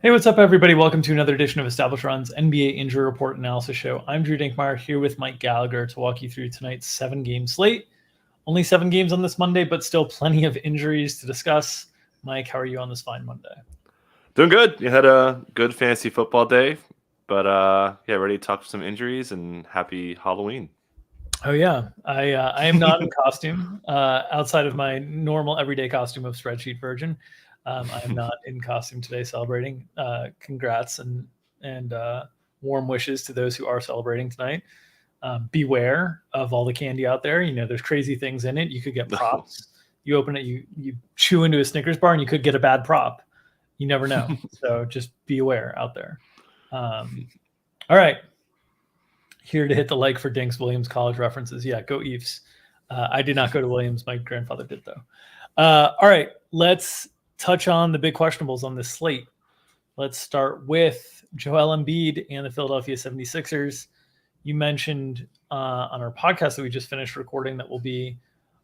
Hey, what's up, everybody? Welcome to another edition of Established Run's NBA Injury Report Analysis Show. I'm Drew Dinkmeyer here with Mike Gallagher to walk you through tonight's 7-game slate. Only 7 games on this Monday, but still plenty of injuries to discuss. Mike, how are you on this fine Monday? Doing good. You had a good fantasy football day, but ready to talk some injuries and happy Halloween. Oh yeah, I am not in costume outside of my normal everyday costume of spreadsheet virgin. I am not in costume today celebrating. Congrats and warm wishes to those who are celebrating tonight. Beware of all the candy out there. You know, there's crazy things in it. You could get props. You open it, you chew into a Snickers bar, and you could get a bad prop. You never know. So just be aware out there. All right. Here to hit the like for Dink's Williams college references. Yeah, go Eves. I did not go to Williams. My grandfather did, though. All right. Let's touch on the big questionables on this slate. Let's start with Joel Embiid and the Philadelphia 76ers. You mentioned on our podcast that we just finished recording that will be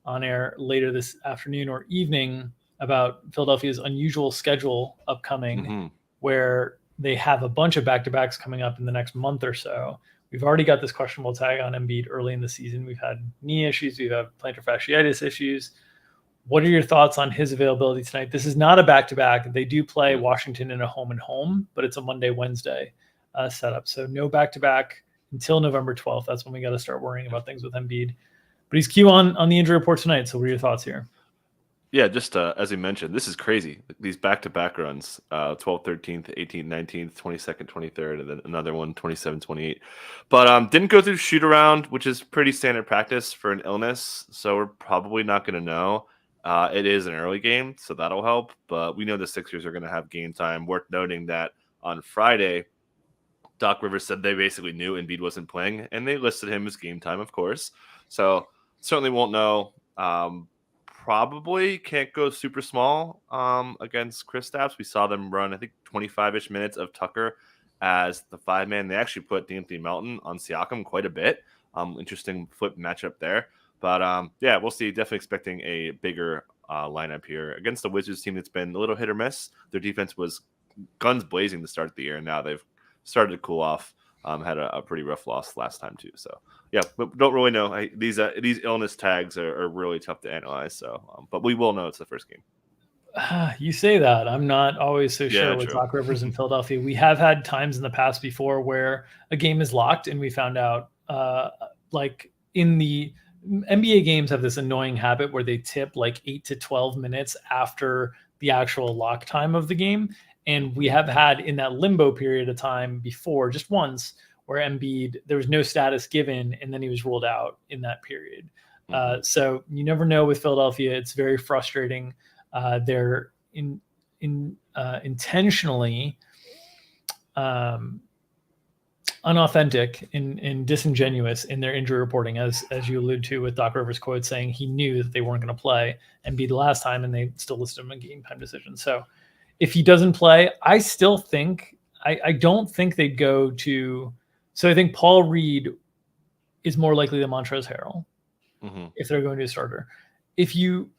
on air later this afternoon or evening about Philadelphia's unusual schedule upcoming, where they have a bunch of back-to-backs coming up in the next month or so. We've already got this questionable tag on Embiid early in the season. We've had knee issues. We've had plantar fasciitis issues. What are your thoughts on his availability tonight? This is not a back-to-back. They do play Washington in a home-and-home, but it's a Monday-Wednesday setup. So no back-to-back until November 12th. That's when we got to start worrying about things with Embiid. But he's Q on the injury report tonight. So what are your thoughts here? Yeah, just as you mentioned, this is crazy. These back-to-back runs, 12th, 13th, 18th, 19th, 22nd, 23rd, and then another one, 27, 28. But didn't go through shoot-around, which is pretty standard practice for an illness, so we're probably not going to know. It is an early game, so that'll help. But we know the Sixers are going to have game time. Worth noting that on Friday, Doc Rivers said they basically knew Embiid wasn't playing, and they listed him as game time, of course. So certainly won't know. Probably can't go super small against Kristaps. We saw them run, I think, 25-ish minutes of Tucker as the 5-man. They actually put D'Anthony Melton on Siakam quite a bit. Interesting flip matchup there. But, we'll see. Definitely expecting a bigger lineup here against the Wizards team that's been a little hit or miss. Their defense was guns blazing to start the year, and now they've started to cool off. Had a pretty rough loss last time, too. So, yeah, but don't really know. These illness tags are really tough to analyze. So, but we will know it's the first game. You say that. I'm not always so sure with true. Doc Rivers in Philadelphia. We have had times in the past before where a game is locked and we found out, like in the NBA games have this annoying habit where they tip like 8 to 12 minutes after the actual lock time of the game. And we have had in that limbo period of time before, just once, where Embiid, there was no status given, and then he was ruled out in that period. So you never know with Philadelphia. It's very frustrating. They're intentionally unauthentic and disingenuous in their injury reporting, as you allude to with Doc Rivers' quote saying he knew that they weren't going to play Embiid the last time, and they still listed him a game time decision. So if he doesn't play, I still think I don't think they'd go to. So I think Paul Reed is more likely than Montrezl Harrell if they're going to a starter. If you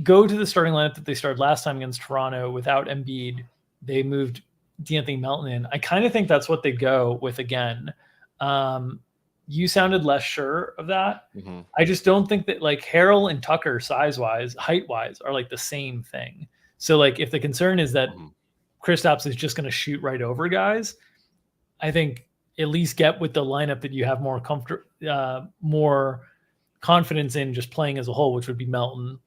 go to the starting lineup that they started last time against Toronto without Embiid, they moved D'Anthony Melton in. I kind of think that's what they go with again. You sounded less sure of that. I just don't think that like Harrell and Tucker size-wise, height-wise are like the same thing. So, like, if the concern is that Kristaps is just going to shoot right over guys, I think at least get with the lineup that you have more more confidence in just playing as a whole, which would be Melton.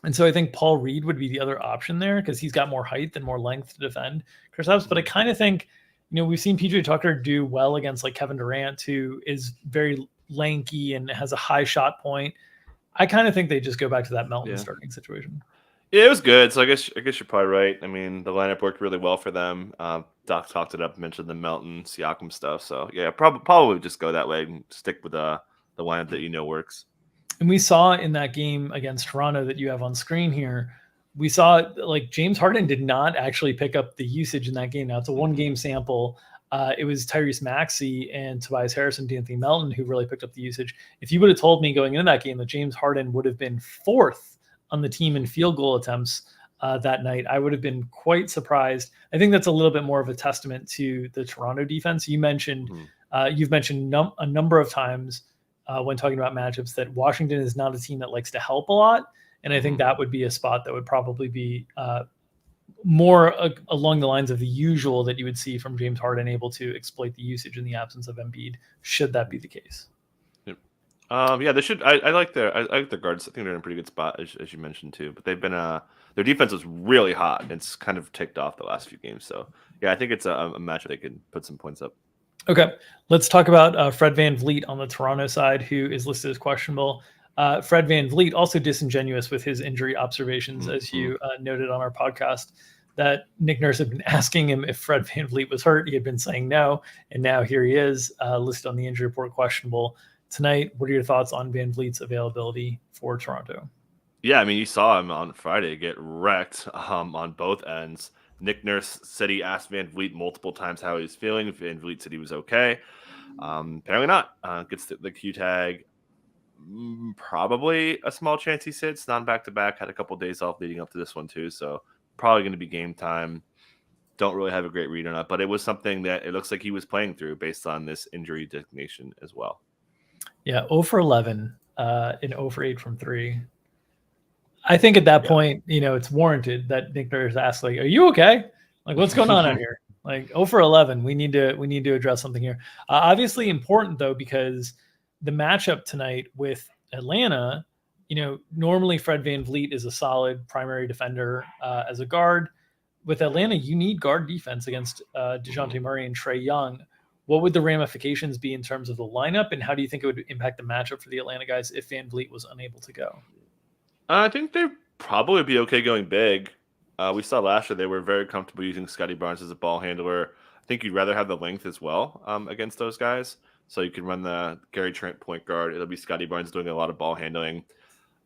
And so I think Paul Reed would be the other option there because he's got more height and more length to defend Kristaps. But I kind of think, we've seen PJ Tucker do well against like Kevin Durant, who is very lanky and has a high shot point. I kind of think they just go back to that Melton starting situation. Yeah, it was good. So I guess you're probably right. I mean, the lineup worked really well for them. Doc talked it up, mentioned the Melton, Siakam stuff. So yeah, probably just go that way and stick with the lineup that works. And we saw in that game against Toronto that you have on screen here, we saw like James Harden did not actually pick up the usage in that game. Now it's a 1-game sample. It was Tyrese Maxey and Tobias Harris and D'Anthony Melton who really picked up the usage. If you would have told me going into that game that James Harden would have been 4th on the team in field goal attempts, that night, I would have been quite surprised. I think that's a little bit more of a testament to the Toronto defense. You mentioned, you've mentioned a number of times when talking about matchups that Washington is not a team that likes to help a lot. And I think that would be a spot that would probably be more along the lines of the usual that you would see from James Harden, able to exploit the usage in the absence of Embiid, should that be the case. Yeah, they should. I like the guards. I think they're in a pretty good spot, as you mentioned too. But they've been their defense was really hot, and it's kind of ticked off the last few games. So yeah, I think it's a match where they can put some points up. Okay, let's talk about Fred VanVleet on the Toronto side, who is listed as questionable. Fred VanVleet also disingenuous with his injury observations, as you noted on our podcast, that Nick Nurse had been asking him if Fred VanVleet was hurt. He had been saying no, and now here he is, listed on the injury report questionable tonight. What are your thoughts on VanVleet's availability for Toronto? Yeah, I mean, you saw him on Friday get wrecked on both ends. Nick Nurse said he asked VanVleet multiple times how he was feeling. VanVleet said he was okay. Apparently not. Gets the Q tag. Probably a small chance he sits. Non back-to-back. Had a couple days off leading up to this one too. So probably going to be game time. Don't really have a great read on it. But it was something that it looks like he was playing through based on this injury designation as well. Yeah, 0 for 11 and 0 for 8 from 3. I think at that point, it's warranted that Nick Nurse asks, like, "Are you okay? Like, what's going on out here? Like, 0 for 11. We need to address something here." Obviously important though, because the matchup tonight with Atlanta, normally Fred VanVleet is a solid primary defender as a guard. With Atlanta, you need guard defense against DeJounte Murray and Trae Young. What would the ramifications be in terms of the lineup, and how do you think it would impact the matchup for the Atlanta guys if VanVleet was unable to go? I think they'd probably be okay going big. We saw last year they were very comfortable using Scotty Barnes as a ball handler. I think you'd rather have the length as well against those guys. So you can run the Gary Trent point guard. It'll be Scotty Barnes doing a lot of ball handling.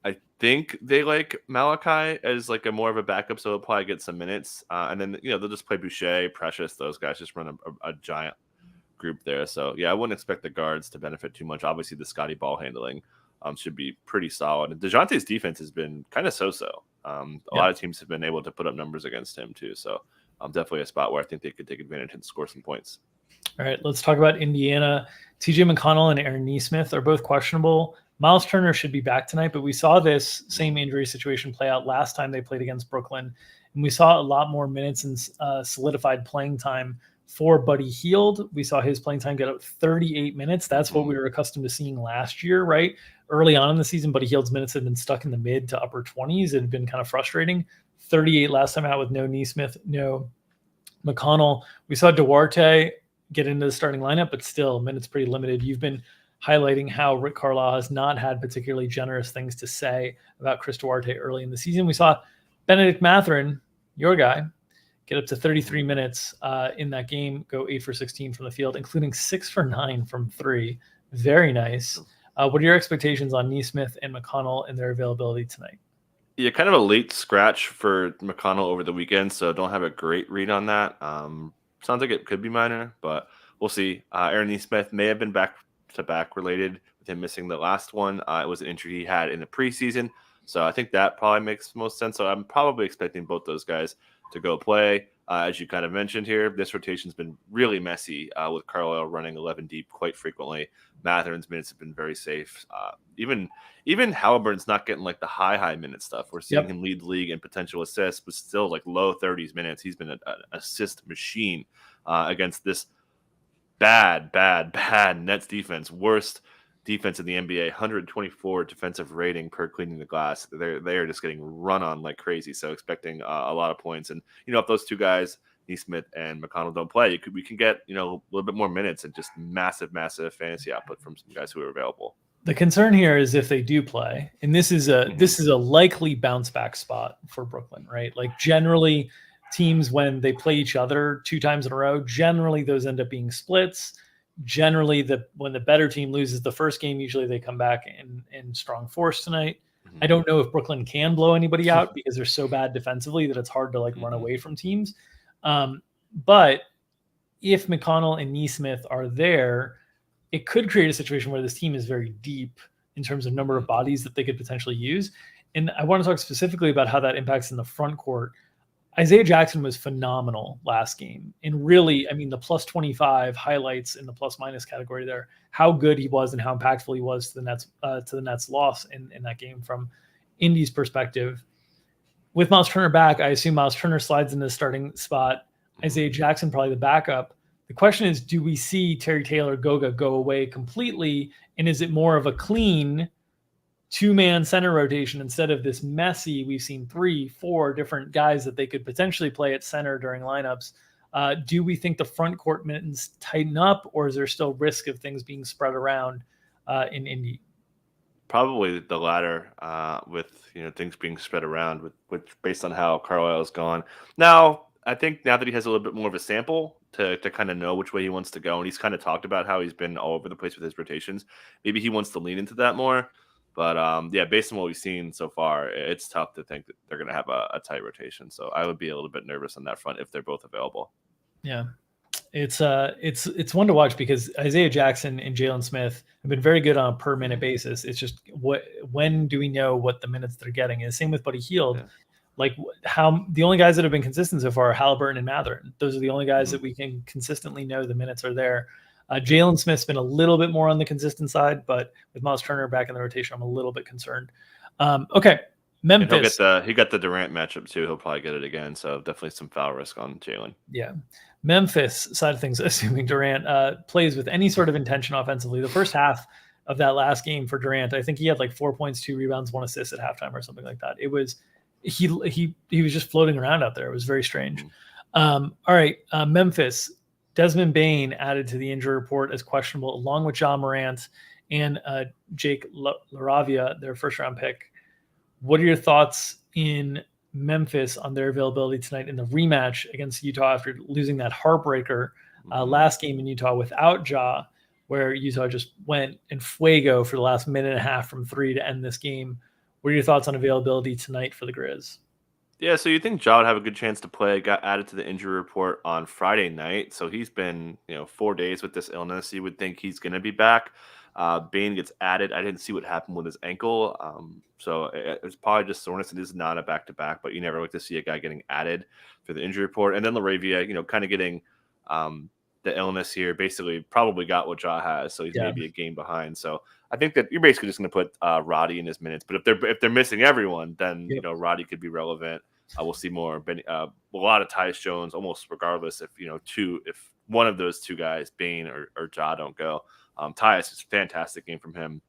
I think they like Malachi as like a more of a backup, so he'll probably get some minutes. And then they'll just play Boucher, Precious. Those guys just run a giant group there. So yeah, I wouldn't expect the guards to benefit too much. Obviously, the Scotty ball handling should be pretty solid. And DeJounte's defense has been kind of so-so. A lot of teams have been able to put up numbers against him too. So definitely a spot where I think they could take advantage and score some points. All right, let's talk about Indiana. TJ McConnell and Aaron Nesmith are both questionable. Miles Turner should be back tonight, but we saw this same injury situation play out last time they played against Brooklyn, and we saw a lot more minutes and solidified playing time for Buddy Hield. We saw his playing time get up 38 minutes. That's what we were accustomed to seeing last year, right? Early on in the season, Buddy Hield's minutes had been stuck in the mid to upper 20s. It had been kind of frustrating. 38 last time out with no Nesmith, no McConnell. We saw Duarte get into the starting lineup, but still minutes pretty limited. You've been highlighting how Rick Carlisle has not had particularly generous things to say about Chris Duarte early in the season. We saw Benedict Mathurin, your guy, get up to 33 minutes in that game, go 8 for 16 from the field, including 6 for 9 from 3. Very nice. What are your expectations on Nesmith and McConnell and their availability tonight? Yeah, kind of a late scratch for McConnell over the weekend, so don't have a great read on that. Sounds like it could be minor, but we'll see. Aaron Nesmith may have been back-to-back related with him missing the last one. It was an injury he had in the preseason, so I think that probably makes most sense. So I'm probably expecting both those guys to go play. As you kind of mentioned here, this rotation's been really messy with Carlisle running 11 deep quite frequently. Mathurin's minutes have been very safe. Even Halliburton's not getting like the high minute stuff. We're seeing him lead the league in potential assists, but still like low 30s minutes. He's been an assist machine against this bad Nets defense. Worst defense in the NBA, 124 defensive rating per cleaning the glass. They are just getting run on like crazy. So expecting a lot of points. And if those two guys, Nesmith and McConnell, don't play, we can get a little bit more minutes and just massive fantasy output from some guys who are available. The concern here is if they do play, and this is a likely bounce back spot for Brooklyn, right? Like generally, teams when they play each other 2 times in a row, generally those end up being splits. Generally, when the better team loses the first game, usually they come back in strong force tonight. I don't know if Brooklyn can blow anybody out because they're so bad defensively that it's hard to run away from teams. But if McConnell and Nesmith are there, it could create a situation where this team is very deep in terms of number of bodies that they could potentially use. And I want to talk specifically about how that impacts in the front court. Isaiah Jackson was phenomenal last game. And really, I mean, the plus 25 highlights in the plus minus category there, how good he was and how impactful he was to the Nets loss in that game from Indy's perspective. With Miles Turner back, I assume Miles Turner slides in the starting spot. Isaiah Jackson probably the backup. The question is, do we see Terry Taylor Goga go away completely? And is it more of a clean 2-man center rotation instead of this messy? We've seen 3-4 different guys that they could potentially play at center during lineups. Do we think the front court minutes tighten up, or is there still risk of things being spread around in Indy? Probably the latter, with things being spread around, with based on how Carlisle's gone. Now, I think now that he has a little bit more of a sample to kind of know which way he wants to go, and he's kind of talked about how he's been all over the place with his rotations, maybe he wants to lean into that more. But based on what we've seen so far, it's tough to think that they're going to have a tight rotation. So I would be a little bit nervous on that front if they're both available. Yeah, it's one to watch because Isaiah Jackson and Jalen Smith have been very good on a per minute basis. It's just when do we know what the minutes they're getting? And same with Buddy Hield. Yeah. Like how the only guys that have been consistent so far are Halliburton and Mathurin. Those are the only guys that we can consistently know the minutes are there. Jalen Smith's been a little bit more on the consistent side, but with Miles Turner back in the rotation, I'm a little bit concerned. Okay, Memphis. He got the Durant matchup too. He'll probably get it again. So definitely some foul risk on Jalen. Yeah, Memphis side of things, assuming Durant plays with any sort of intention offensively. The first half of that last game for Durant, I think he had like 4 points, 2 rebounds, 1 assist at halftime or something like that. It was he was just floating around out there. It was very strange. All right, Memphis. Desmond Bane added to the injury report as questionable, along with John Morant and Jake LaRavia, their first-round pick. What are your thoughts in Memphis on their availability tonight in the rematch against Utah after losing that heartbreaker last game in Utah without Ja, where Utah just went in fuego for the last minute and a half from 3 to end this game? What are your thoughts on availability tonight for the Grizz? Yeah, so you think Ja would have a good chance to play. Got added to the injury report on Friday night. So he's been, 4 days with this illness. You would think he's going to be back. Bane gets added. I didn't see what happened with his ankle. So it's probably just soreness. It is not a back-to-back, but you never like to see a guy getting added for the injury report. And then LaRavia, kind of getting the illness here, basically probably got what Ja has. So he's maybe a game behind. So I think that you're basically just going to put Roddy in his minutes. But if they're missing everyone, then Roddy could be relevant. We'll see more. A lot of Tyus Jones, almost regardless if if one of those two guys, Bane or Ja, don't go. Tyus is a fantastic game from him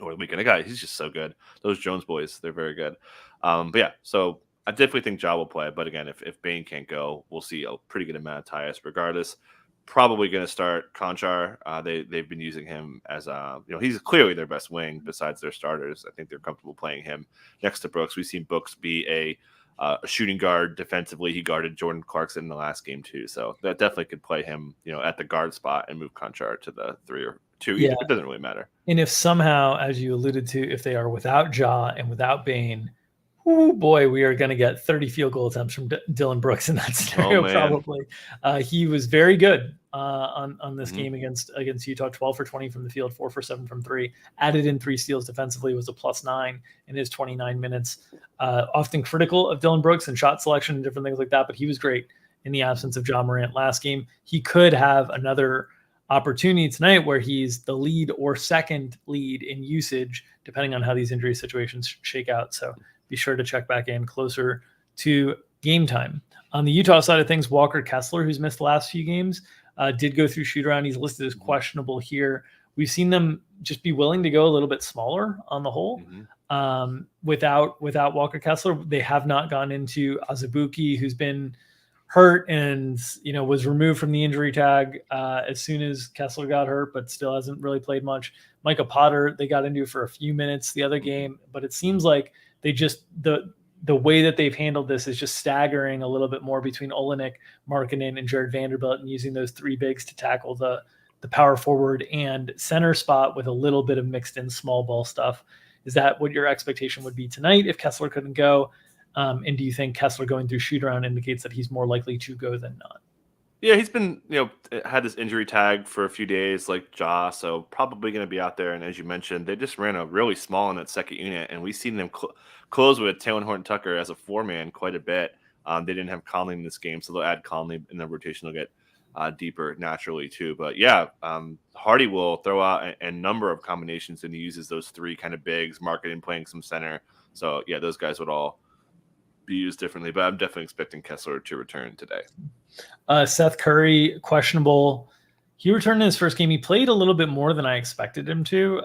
over the weekend. The guy, he's just so good. Those Jones boys, they're very good. But yeah, so I definitely think Ja will play. But again, if Bane can't go, we'll see a pretty good amount of Tyus regardless. Probably going to start Conchar. They've been using him as he's clearly their best wing besides their starters. I think they're comfortable playing him next to Brooks. We've seen Brooks be a shooting guard defensively. He guarded Jordan Clarkson in the last game too, so that definitely could play him at the guard spot and move Conchar to the 3 or 2. Yeah. It doesn't really matter. And if somehow, as you alluded to, if they are without Ja and without Bane, oh boy, we are going to get 30 field goal attempts from Dylan Brooks in that scenario. Probably. He was very good on this game against Utah. 12 for 20 from the field, 4 for 7 from 3. Added in 3 steals defensively, was a +9 in his 29 minutes. Often critical of Dylan Brooks and shot selection and different things like that, but he was great in the absence of John Morant last game. He could have another opportunity tonight where he's the lead or second lead in usage, depending on how these injury situations shake out. So be sure to check back in closer to game time. On the Utah side of things, Walker Kessler, who's missed the last few games, did go through shoot around. He's listed as questionable here. We've seen them just be willing to go a little bit smaller on the whole. Without Walker Kessler, they have not gone into Azubuike, who's been hurt and was removed from the injury tag as soon as Kessler got hurt, but still hasn't really played much. Micah Potter, they got into for a few minutes the other game, but it seems like they just the way that they've handled this is just staggering a little bit more between Olenek, Markkanen, and Jared Vanderbilt, and using those 3 bigs to tackle the power forward and center spot with a little bit of mixed in small ball stuff. Is that what your expectation would be tonight if Kessler couldn't go? And do you think Kessler going through shoot around indicates that he's more likely to go than not? Yeah, he's been, had this injury tag for a few days, like Ja, so probably going to be out there. And as you mentioned, they just ran a really small in that second unit, and we've seen them close with Taylor Horton Tucker as a four-man quite a bit. They didn't have Conley in this game, so they'll add Conley in the rotation. They'll get deeper naturally too. But yeah, Hardy will throw out a number of combinations, and he uses those three kind of bigs, Marketing playing some center. So yeah, those guys would all be used differently, but I'm definitely expecting Kessler to return today. Seth Curry, questionable. He returned in his first game. He played a little bit more than I expected him to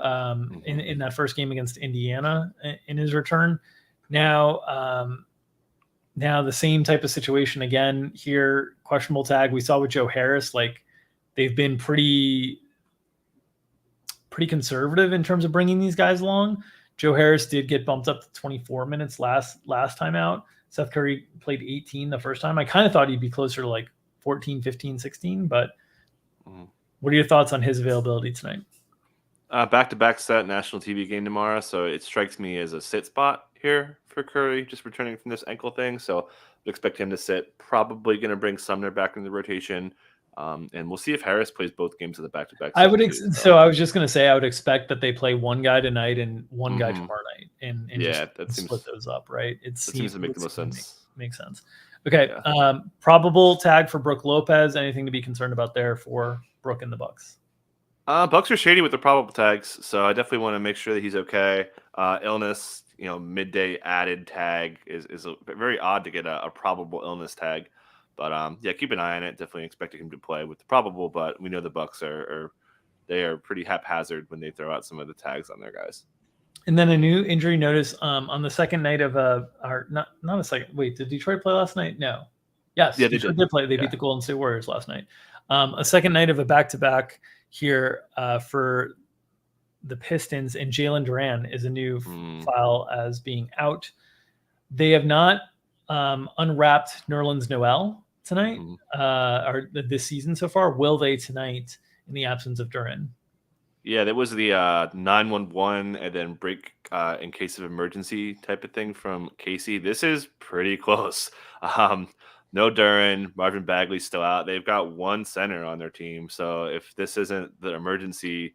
in that first game against Indiana in his return. Now the same type of situation again here, questionable tag. We saw with Joe Harris, like they've been pretty conservative in terms of bringing these guys along. Joe Harris did get bumped up to 24 minutes last time out. Seth Curry played 18 the first time. I kind of thought he'd be closer to like 14, 15, 16, but what are your thoughts on his availability tonight? Back-to-back set national TV game tomorrow, so it strikes me as a sit spot here for Curry, just returning from this ankle thing. So I expect him to sit. Probably going to bring Sumner back into the rotation. And we'll see if Harris plays both games of the back-to-back. I was just going to say I would expect that they play one guy tonight and one guy tomorrow night, and split those up, right? Seems to make the most sense. Makes sense. Okay, yeah. Probable tag for Brook Lopez. Anything to be concerned about there for Brook and the Bucks? Bucks are shady with the probable tags, so I definitely want to make sure that he's okay. Illness, midday added tag is very odd to get a probable illness tag. But keep an eye on it. Definitely expecting him to play with the probable, but we know the Bucks are pretty haphazard when they throw out some of the tags on their guys. And then a new injury notice on the second night of not a second. Wait, did Detroit play last night? No. Yes, yeah, Detroit did play. They beat the Golden State Warriors last night. A second night of a back-to-back here for the Pistons, and Jalen Duran is a new file as being out. They have not unwrapped Nerlens Noel tonight or this season so far. Will they tonight in the absence of Duran? Yeah, that was the 911 and then break in case of emergency type of thing from Casey. This is pretty close. No Duran, Marvin Bagley's still out. They've got one center on their team. So if this isn't the emergency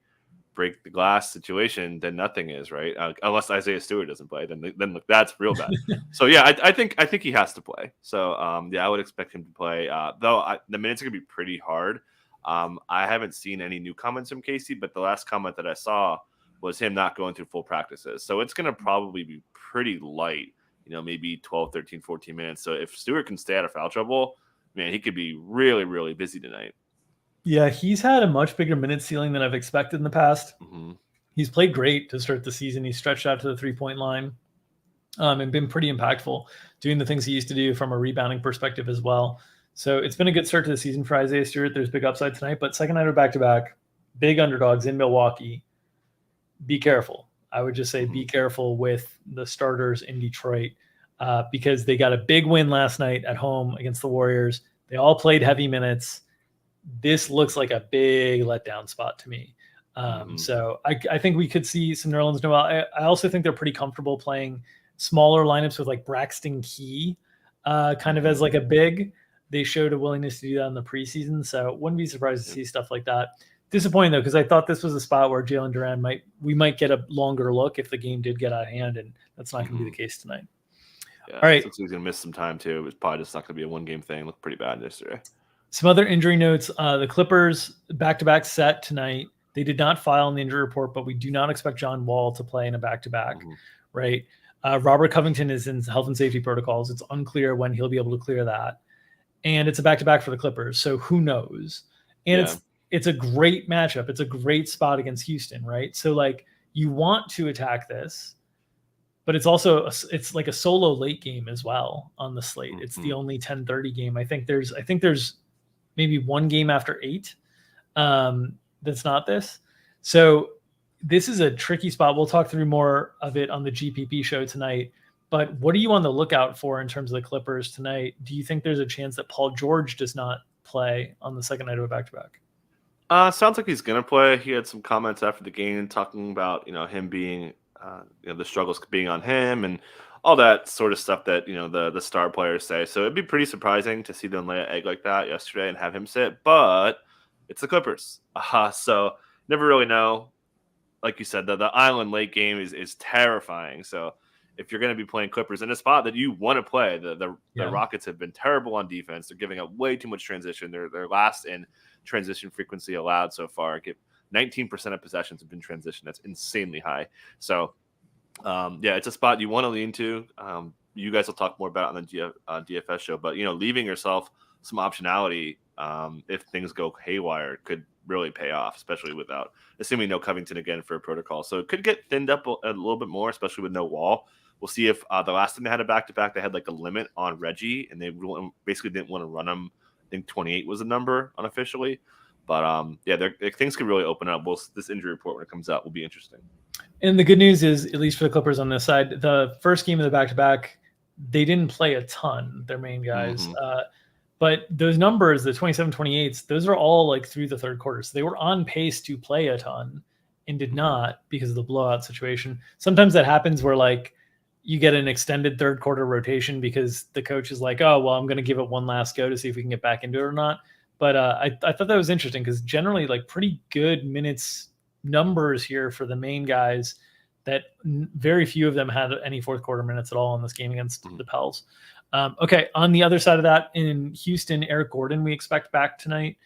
break the glass situation, then nothing is, right? Unless Isaiah Stewart doesn't play, then look, that's real bad. So yeah, I think he has to play. So I would expect him to play. Though the minutes are gonna be pretty hard. I haven't seen any new comments from Casey, but the last comment that I saw was him not going through full practices. So it's gonna probably be pretty light. Maybe 12, 13, 14 minutes. So if Stewart can stay out of foul trouble, man, he could be really, really busy tonight. Yeah, he's had a much bigger minute ceiling than I've expected in the past. He's played great to start the season. He's stretched out to the three-point line and been pretty impactful, doing the things he used to do from a rebounding perspective as well. So it's been a good start to the season for Isaiah Stewart. There's big upside tonight, but second night of back-to-back, big underdogs in Milwaukee. Be careful. I would just say be careful with the starters in Detroit because they got a big win last night at home against the Warriors. They all played heavy minutes. This looks like a big letdown spot to me. So I think we could see some Nerlens Noel. I also think they're pretty comfortable playing smaller lineups with like Braxton Key kind of as like a big. They showed a willingness to do that in the preseason. So wouldn't be surprised to see stuff like that. Disappointing though, because I thought this was a spot where Jalen Duran might get a longer look if the game did get out of hand, and that's not going to be the case tonight. Yeah, all right, looks like he's going to miss some time too. It was probably just not going to be a one-game thing. Looked pretty bad yesterday. Some other injury notes: the Clippers back-to-back set tonight. They did not file in the injury report, but we do not expect John Wall to play in a back-to-back. Right? Robert Covington is in health and safety protocols. It's unclear when he'll be able to clear that, and it's a back-to-back for the Clippers. So who knows? And it's a great matchup. It's a great spot against Houston, right? So like you want to attack this, but it's also it's like a solo late game as well on the slate. It's the only 10:30 game. I think there's maybe one game after 8 that's not this. So this is a tricky spot. We'll talk through more of it on the GPP show tonight. But what are you on the lookout for in terms of the Clippers tonight? Do you think there's a chance that Paul George does not play on the second night of a back-to-back? Sounds like he's going to play. He had some comments after the game talking about, him being, the struggles being on him and all that sort of stuff that, the star players say. So it'd be pretty surprising to see them lay an egg like that yesterday and have him sit, but it's the Clippers. So never really know. Like you said, the island late game is terrifying. So if you're going to be playing Clippers in a spot that you want to play, the Rockets have been terrible on defense. They're giving up way too much transition. They're last in transition frequency allowed so far. 19% of possessions have been transition. That's insanely high. So, it's a spot you want to lean to. You guys will talk more about it on the DFS show, but leaving yourself some optionality if things go haywire could really pay off, especially without assuming no Covington again for a protocol. So it could get thinned up a little bit more, especially with no Wall. We'll see if the last time they had a back-to-back, they had like a limit on Reggie, and they basically didn't want to run him. I think 28 was the number unofficially. But things could really open up. This injury report, when it comes out, will be interesting. And the good news is, at least for the Clippers on this side, the first game of the back-to-back, they didn't play a ton, their main guys. Mm-hmm. But those numbers, the 27, 28s, those are all like through the third quarter. So they were on pace to play a ton and did not because of the blowout situation. Sometimes that happens where like you get an extended third quarter rotation because the coach is like, oh, well, I'm going to give it one last go to see if we can get back into it or not. But I thought that was interesting because generally like pretty good minutes numbers here for the main guys that very few of them had any fourth quarter minutes at all in this game against the Pels. Okay, on the other side of that, in Houston, Eric Gordon we expect back tonight.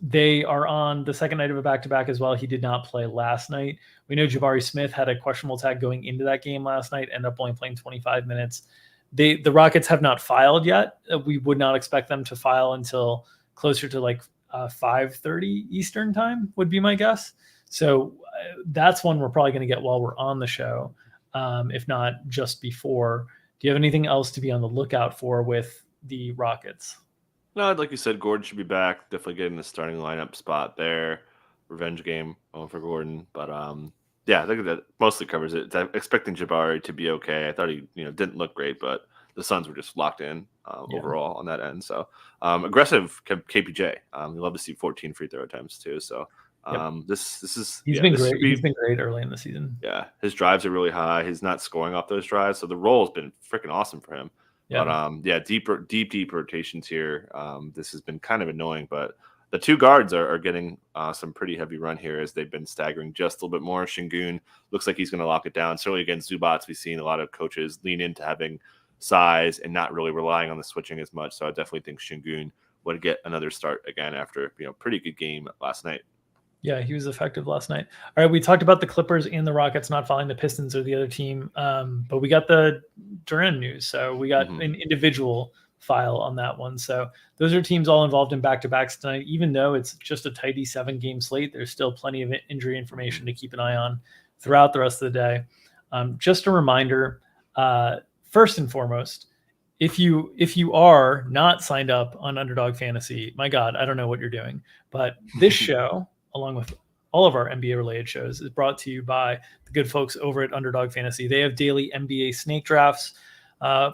They are on the second night of a back-to-back as well. He did not play last night. We know Jabari Smith had a questionable tag going into that game last night, ended up only playing 25 minutes. The Rockets have not filed yet. We would not expect them to file until closer to like 5:30 Eastern time would be my guess. So that's one we're probably going to get while we're on the show, if not just before. Do you have anything else to be on the lookout for with the Rockets? No, like you said, Gordon should be back. Definitely getting the starting lineup spot there. Revenge game for Gordon. But I think that mostly covers it. I'm expecting Jabari to be okay. I thought he didn't look great, but the Suns were just locked in overall on that end. So aggressive KPJ. We love to see 14 free throw attempts too. So this is he's been great. He's been great early in the season. Yeah, his drives are really high. He's not scoring off those drives, so the role has been freaking awesome for him. Yeah. But deep rotations here. This has been kind of annoying, but the two guards are getting some pretty heavy run here as they've been staggering just a little bit more. Şengün looks like he's going to lock it down. Certainly against Zubats, we've seen a lot of coaches lean into having size and not really relying on the switching as much. So I definitely think Şengün would get another start again after pretty good game last night. Yeah, he was effective last night. All right, we talked about the Clippers and the Rockets not following the Pistons or the other team, but we got the Durant news. So we got an individual file on that one. So those are teams all involved in back-to-backs tonight. Even though it's just a tidy 7-game slate, there's still plenty of injury information to keep an eye on throughout the rest of the day. Just a reminder, first and foremost, if you are not signed up on Underdog Fantasy, my God, I don't know what you're doing. But this show, along with all of our NBA-related shows, is brought to you by the good folks over at Underdog Fantasy. They have daily NBA snake drafts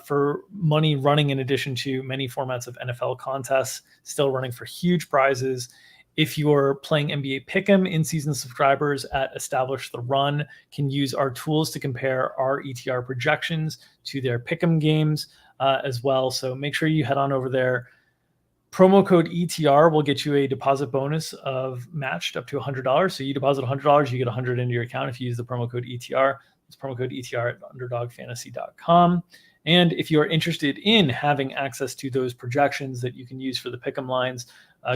for money running in addition to many formats of NFL contests, still running for huge prizes. If you're playing NBA Pick'em, in-season subscribers at Establish the Run can use our tools to compare our ETR projections to their Pick'em games as well. So make sure you head on over there. Promo code ETR will get you a deposit bonus of matched up to $100. So you deposit $100, you get $100 into your account if you use the promo code ETR. It's promo code ETR at underdogfantasy.com. And if you are interested in having access to those projections that you can use for the Pick'em lines,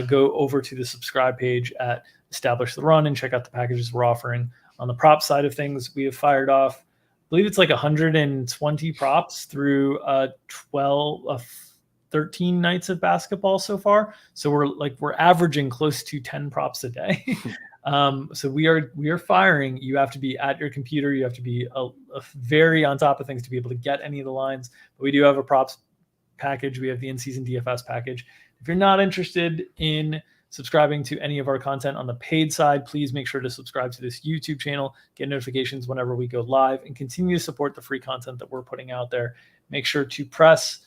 go over to the subscribe page at Establish the Run and check out the packages we're offering. On the prop side of things, we have fired off, I believe it's like 120 props through 13 nights of basketball so far. So we're averaging close to 10 props a day. So we are firing. You have to be at your computer. You have to be a very on top of things to be able to get any of the lines. But we do have a props package. We have the in-season DFS package. If you're not interested in subscribing to any of our content on the paid side, please make sure to subscribe to this YouTube channel, get notifications whenever we go live, and continue to support the free content that we're putting out there. Make sure to press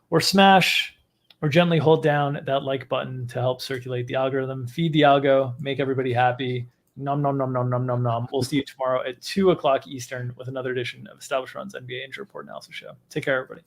or smash or gently hold down that like button to help circulate the algorithm, feed the algo, make everybody happy, Nom nom nom nom nom nom nom. We'll see you tomorrow at 2:00 Eastern with another edition of Established Run's NBA Injury Report Analysis Show. Take care, everybody.